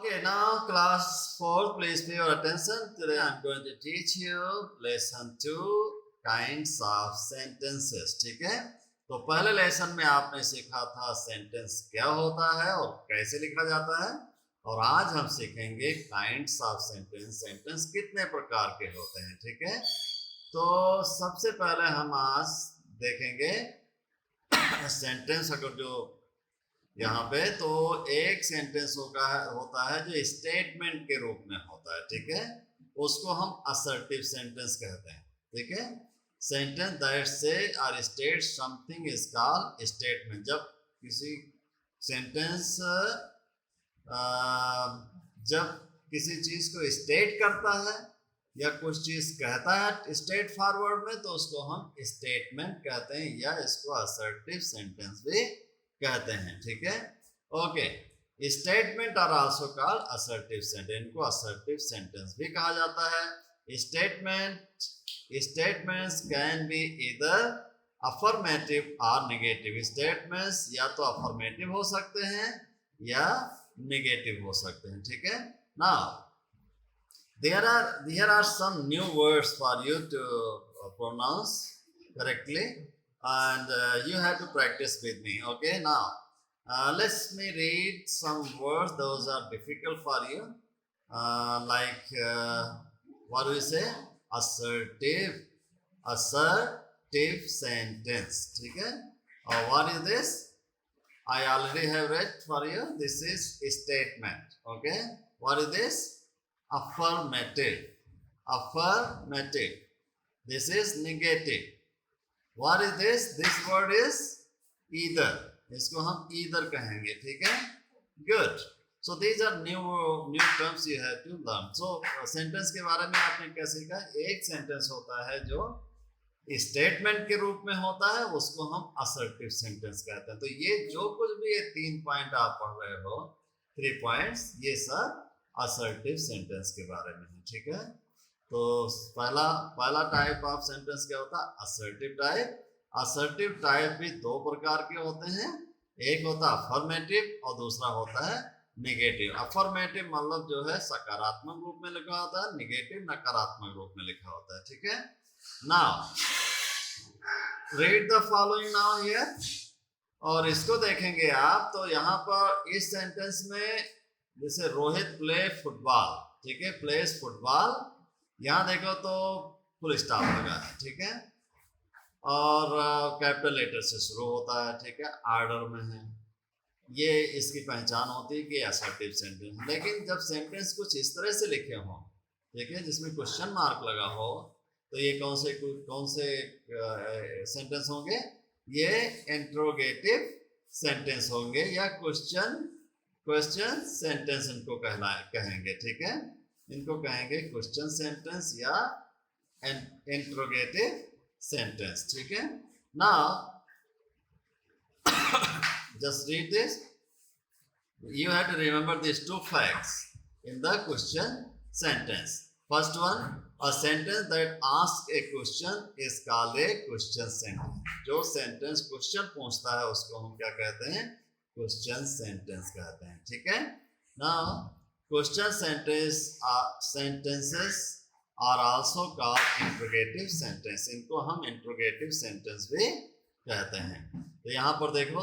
Okay, now class 4, please pay your attention. Today I'm going to teach you lesson 2 kinds of sentences. ठीक है, तो पहले lesson में आपने सीखा था सेंटेंस क्या होता है और कैसे लिखा जाता है, और आज हम सीखेंगे काइंड्स ऑफ सेंटेंस, सेंटेंस कितने प्रकार के होते हैं। ठीक है, तो सबसे पहले हम आज देखेंगे सेंटेंस। अगर जो यहाँ पे तो एक सेंटेंस होता है जो स्टेटमेंट के रूप में होता है। ठीक है, उसको हम असर्टिव सेंटेंस कहते हैं। ठीक है, सेंटेंस दैट से और state something is called statement. जब किसी सेंटेंस जब किसी चीज को स्टेट करता है या कुछ चीज कहता है स्ट्रेट फॉरवर्ड में, तो उसको हम स्टेटमेंट कहते हैं या इसको असर्टिव सेंटेंस भी कहते हैं। ठीक है, okay, statement are also called assertive sentence. इनको असर्टिव सेंटेंस भी कहा जाता है। Statements can be either affirmative और नेगेटिव। स्टेटमेंट्स या तो अफर्मेटिव हो सकते हैं या नेगेटिव हो सकते हैं। ठीक है, now there are some new words for you to pronounce correctly, and you have to practice with me. Okay, now let me read some words those are difficult for you, what do we say? Assertive sentence. ठीक है, what is this? I already have read for you. This is statement. Okay, what is this? Affirmative. This is negative. What is this? This word is either. इसको हम either कहेंगे। ठीक है, good. So these are new terms you have to learn. So sentence के बारे में आपने क्या सीखा? एक sentence होता है जो स्टेटमेंट के रूप में होता है, उसको हम असर्टिव सेंटेंस कहते हैं। तो ये जो कुछ भी ये 3 पॉइंट आप पढ़ रहे हो, 3 पॉइंट्स, ये सब असर्टिव सेंटेंस के बारे में है। ठीक है, तो पहला टाइप ऑफ सेंटेंस क्या होता है? Assertive type. असर्टिव टाइप भी 2 प्रकार के होते हैं, एक होता है अफर्मेटिव और दूसरा होता है नेगेटिव। अफर्मेटिव मतलब जो है सकारात्मक रूप में लिखा होता है, नेगेटिव नकारात्मक रूप में लिखा होता है। ठीक है, now read the following now here, और इसको देखेंगे आप तो यहाँ पर इस सेंटेंस में जैसे रोहित प्ले फुटबॉल। ठीक है, प्लेस फुटबॉल, यहाँ देखो तो फुल स्टॉप लगा है। ठीक है, और कैपिटल लेटर से शुरू होता है। ठीक है, ऑर्डर में है, ये इसकी पहचान होती है कि असर्टिव सेंटेंस। लेकिन जब सेंटेंस कुछ इस तरह से लिखे हों, ठीक है, जिसमें क्वेश्चन मार्क लगा हो, तो ये कौन से सेंटेंस होंगे? ये इंट्रोगेटिव सेंटेंस होंगे या क्वेश्चन सेंटेंस इनको कहेंगे। ठीक है, इनको कहेंगे क्वेश्चन सेंटेंस या इंट्रोगेटिव सेंटेंस। ठीक है, now just read this. You have to remember these 2 facts in the question sentence. First one, a sentence that asks a question is called a question sentence. जो sentence question पूछता है उसको हम क्या कहते हैं? क्वेश्चन सेंटेंस कहते हैं। ठीक है, now question sentences are also called interrogative sentence. इनको हम इंट्रोगेटिव सेंटेंस भी कहते हैं। तो यहाँ पर देखो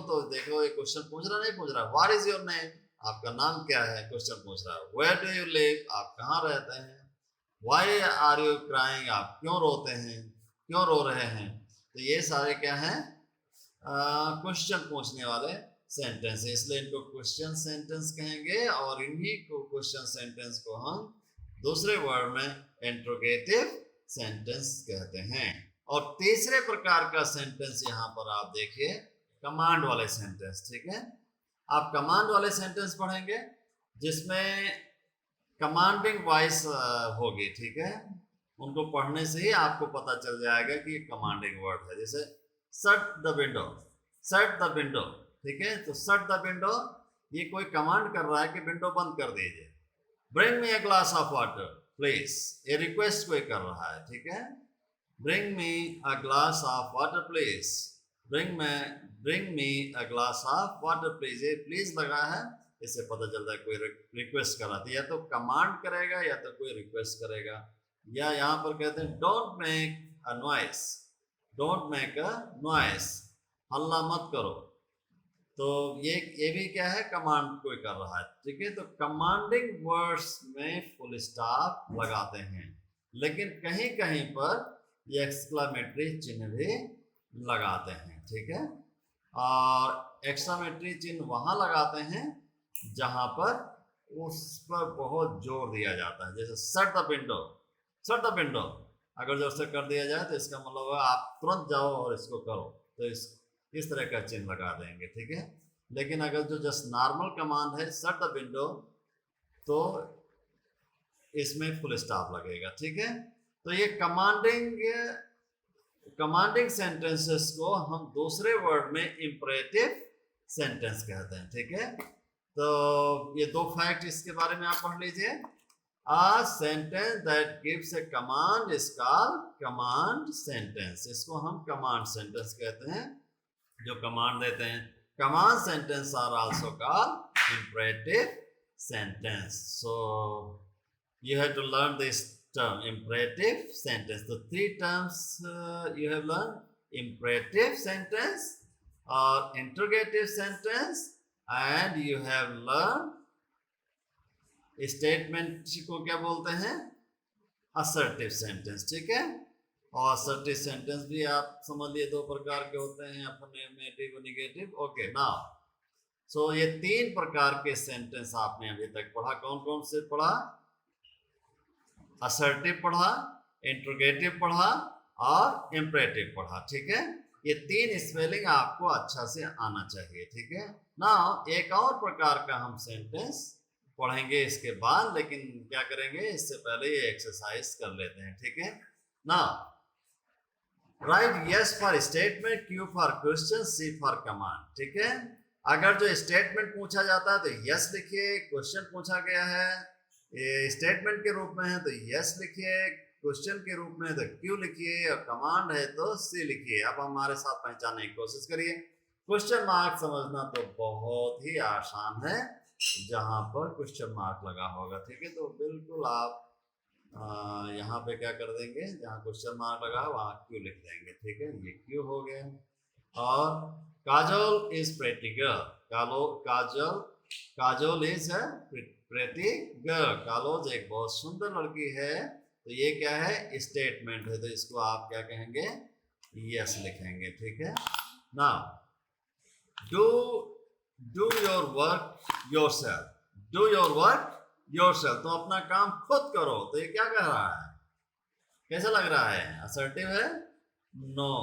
ये क्वेश्चन पूछ रहा, नहीं पूछ रहा व्हाट इज योर नेम, आपका नाम क्या है, क्वेश्चन पूछ रहा है। वेयर डू यू लिव, आप कहाँ रहते हैं। व्हाई आर यू क्राइंग, आप क्यों रोते हैं, क्यों रो रहे हैं। तो ये सारे क्या हैं? क्वेश्चन पूछने वाले सेंटेंस, इसलिए इनको क्वेश्चन सेंटेंस कहेंगे, और इन्हीं को क्वेश्चन सेंटेंस को हम दूसरे वर्ड में इंट्रोगेटिव सेंटेंस कहते हैं। और तीसरे प्रकार का सेंटेंस यहाँ पर आप देखिए, कमांड वाले सेंटेंस। ठीक है, आप कमांड वाले सेंटेंस पढ़ेंगे जिसमें कमांडिंग वॉइस होगी। ठीक है, उनको पढ़ने से ही आपको पता चल जाएगा कि ये कमांडिंग वर्ड है। जैसे shut the window, shut the window. ठीक है, तो शट द विंडो ये कोई कमांड कर रहा है कि विंडो बंद कर दीजिए। Bring me a glass of water please, ये रिक्वेस्ट कोई कर रहा है। ठीक है, Bring me a glass of water, please. Bring me a glass of water, please. ये please लगा है इससे पता चलता है कोई रिक्वेस्ट कर रहा था, या तो कमांड करेगा या तो कोई रिक्वेस्ट करेगा। या यहाँ पर कहते हैं don't make a noise, don't make a noise, हल्ला मत करो। तो ये भी क्या है, कमांड कोई कर रहा है, ठीक है। तो कमांडिंग वर्ड्स में फुल स्टॉप लगाते हैं, लेकिन कहीं कहीं पर ये एक्सक्लेमेटरी चिन्ह भी लगाते हैं, ठीक है। और एक्सक्लेमेटरी चिन्ह वहां लगाते हैं जहां पर उस पर बहुत जोर दिया जाता है, जैसे shut the window, shut the window, अगर जोर से कर दिया जाए तो इसका मतलब है आप तुरंत जाओ और इसको करो, तो इस तरह का चिन्ह लगा देंगे, ठीक है। लेकिन अगर जो जस्ट नॉर्मल कमांड है शट द विंडो, तो इसमें फुल स्टॉप लगेगा, ठीक है। तो ये कमांडिंग सेंटेंसेस को हम दूसरे वर्ड में इंपरेटिव सेंटेंस कहते हैं, ठीक है। तो ये दो फैक्ट इसके बारे में आप पढ़ लीजिए। A sentence that gives a command is called command sentence, इसको हम command sentence कहते हैं, जो कमांड देते हैं। Command sentence are also called imperative sentence. So you have to learn this term, imperative sentence. The three terms you have learned: imperative sentence or interrogative sentence, and you have learned statement को क्या बोलते हैं, assertive sentence, ठीक है। और assertive sentence भी आप समझ लिए दो प्रकार के होते हैं, अफर्मेटिव और नेगेटिव। ओके, नाउ सो ये तीन प्रकार के सेंटेंस आपने अभी तक पढ़ा। कौन कौन से पढ़ा? असर्टिव पढ़ा, इंट्रोगेटिव पढ़ा और इम्परेटिव पढ़ा, ठीक है। ये तीन स्पेलिंग आपको अच्छा से आना चाहिए, ठीक है। नाउ एक और प्रकार का हम सेंटेंस पढ़ेंगे इसके बाद, लेकिन क्या करेंगे इससे पहले ये एक्सरसाइज कर लेते हैं, ठीक है। Now write S for statement, Q for question, C for command, ठीक है। अगर जो स्टेटमेंट पूछा जाता है तो यस लिखिए, क्वेश्चन पूछा गया है ये स्टेटमेंट के रूप में है तो यस लिखिए, क्वेश्चन के रूप में तो क्यू लिखिए, और कमांड है तो सी लिखिए। अब हमारे साथ पहचानने की कोशिश करिए। क्वेश्चन मार्क समझना तो बहुत ही आसान है, जहां पर क्वेश्चन मार्क लगा होगा, ठीक है। तो बिल्कुल आप यहाँ पे क्या कर देंगे, जहाँ क्वेश्चन मार्क लगा वहाँ क्यू लिख देंगे, ठीक है। ये क्यू हो गया। और Kajol is pretty girl, Kajol is pretty girl, Kajol एक बहुत सुंदर लड़की है। तो ये क्या है, स्टेटमेंट है, तो इसको आप क्या कहेंगे, यस लिखेंगे, ठीक है। Now do your work yourself, do your work yourself, तो अपना काम खुद करो। तो ये क्या कह रहा है, कैसा लग रहा है, असर्टिव है? No,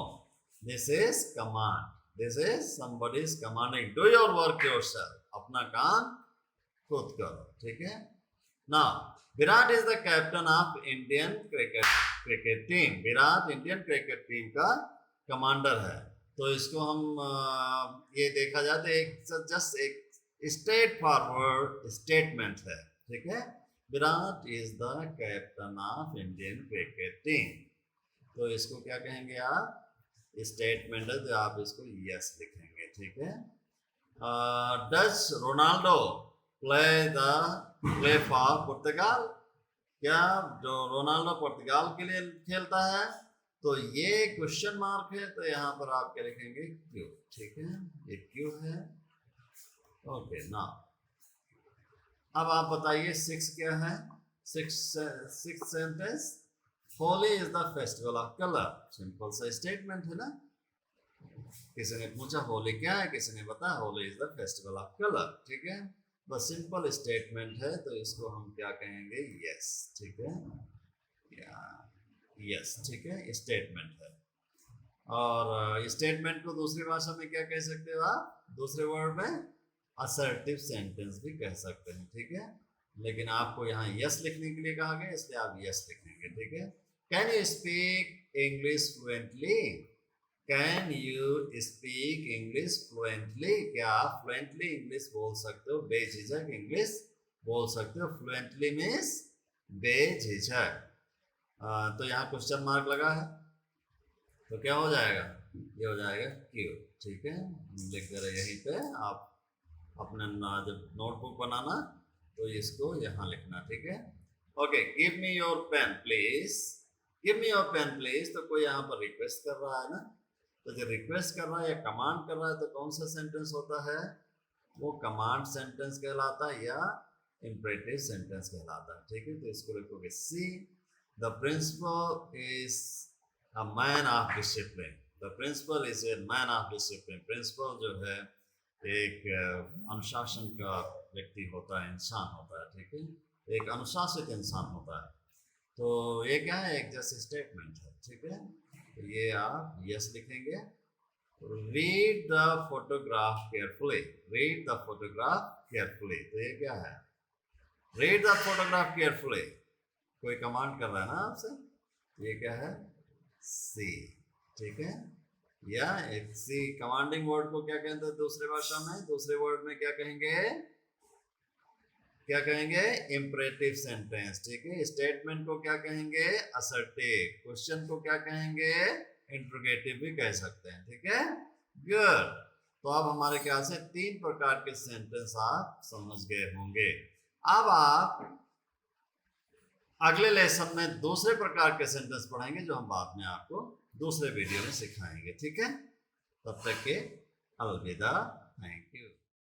this is command, this is somebody is commanding, do your work yourself, अपना काम खुद करो, ठीक है। Now Virat is the captain of Indian cricket team, Virat Indian cricket team का कमांडर है। तो इसको हम ये देखा जाए तो एक जस्ट एक स्ट्रेट फॉरवर्ड स्टेटमेंट है, ठीक है। Virat is the captain of Indian cricket team, तो इसको क्या कहेंगे आप, स्टेटमेंट है, तो आप इसको यस लिखेंगे, ठीक है। डज रोनाल्डो प्ले फॉर पुर्तगाल, क्या जो रोनाल्डो पुर्तगाल के लिए खेलता है? तो ये क्वेश्चन मार्क है, तो यहाँ पर आप क्या लिखेंगे, क्यू, ठीक है, ये क्यू है। ओके, नाउ अब आप बताइए सिक्स क्या है, six sentence, Holi is the festival of colour, simple सा स्टेटमेंट है ना। किसी ने पूछा होली क्या है, किसी ने बताया Holi is the festival of colour, ठीक है। बस सिंपल स्टेटमेंट है, तो इसको हम क्या कहेंगे, यस, ठीक है, यस, ठीक है, स्टेटमेंट है। और स्टेटमेंट को दूसरी भाषा में क्या कह सकते हो आप, दूसरे वर्ड में असर्टिव सेंटेंस भी कह सकते हैं, ठीक है। लेकिन आपको यहाँ यस लिखने के लिए कहा गया, इसलिए आप यस लिखेंगे, ठीक है। Can you speak English fluently, can you speak English fluently, क्या आप फ्लुएंटली इंग्लिश बोल सकते हो, बेझिझक इंग्लिश बोल सकते हो। फ्लुएंटली मीन्स बेझिझक। तो यहाँ क्वेश्चन मार्क लगा है, तो क्या हो जाएगा, ये हो जाएगा क्यू, ठीक है। लिख कर यहीं पे आप अपने जब नोटबुक बनाना तो इसको यहाँ लिखना, ठीक है। Okay, give me your pen please, give me your pen please. तो कोई यहाँ पर रिक्वेस्ट कर रहा है ना, तो जो रिक्वेस्ट कर रहा है या कमांड कर रहा है तो कौन सा सेंटेंस होता है, वो कमांड सेंटेंस कहलाता है या इंपरेटिव सेंटेंस कहलाता है, ठीक है। तो इसको लिखोगे C the principal is a man of discipline, the principal is a man of discipline. Principal जो है एक अनुशासन का व्यक्ति होता है, इंसान होता है, ठीक है, एक अनुशासित इंसान होता है। तो ये क्या है, एक जैसे स्टेटमेंट है, ठीक है। तो ये आप यस लिखेंगे। Read the photograph carefully, read the photograph carefully. तो ये क्या है, रीड द फोटोग्राफ केयरफुली, कोई कमांड कर रहा है ना आपसे, ये क्या है, सी, ठीक है। या एक सी कमांडिंग वर्ड को क्या कहते हैं दूसरे भाषा में, दूसरे वर्ड में क्या कहेंगे, क्या कहेंगे, इंपरेटिव सेंटेंस, ठीक है। स्टेटमेंट को क्या कहेंगे, असर्टिव। क्वेश्चन को क्या कहेंगे, इंट्रोगेटिव भी कह सकते हैं, ठीक है। गुड। तो अब हमारे ख्याल से 3 प्रकार के सेंटेंस आप समझ गए होंगे। अब आप अगले लेसन में दूसरे प्रकार के सेंटेंस पढ़ेंगे जो हम बाद में आपको दूसरे वीडियो में सिखाएंगे, ठीक है। तब तक के अलविदा, थैंक यू।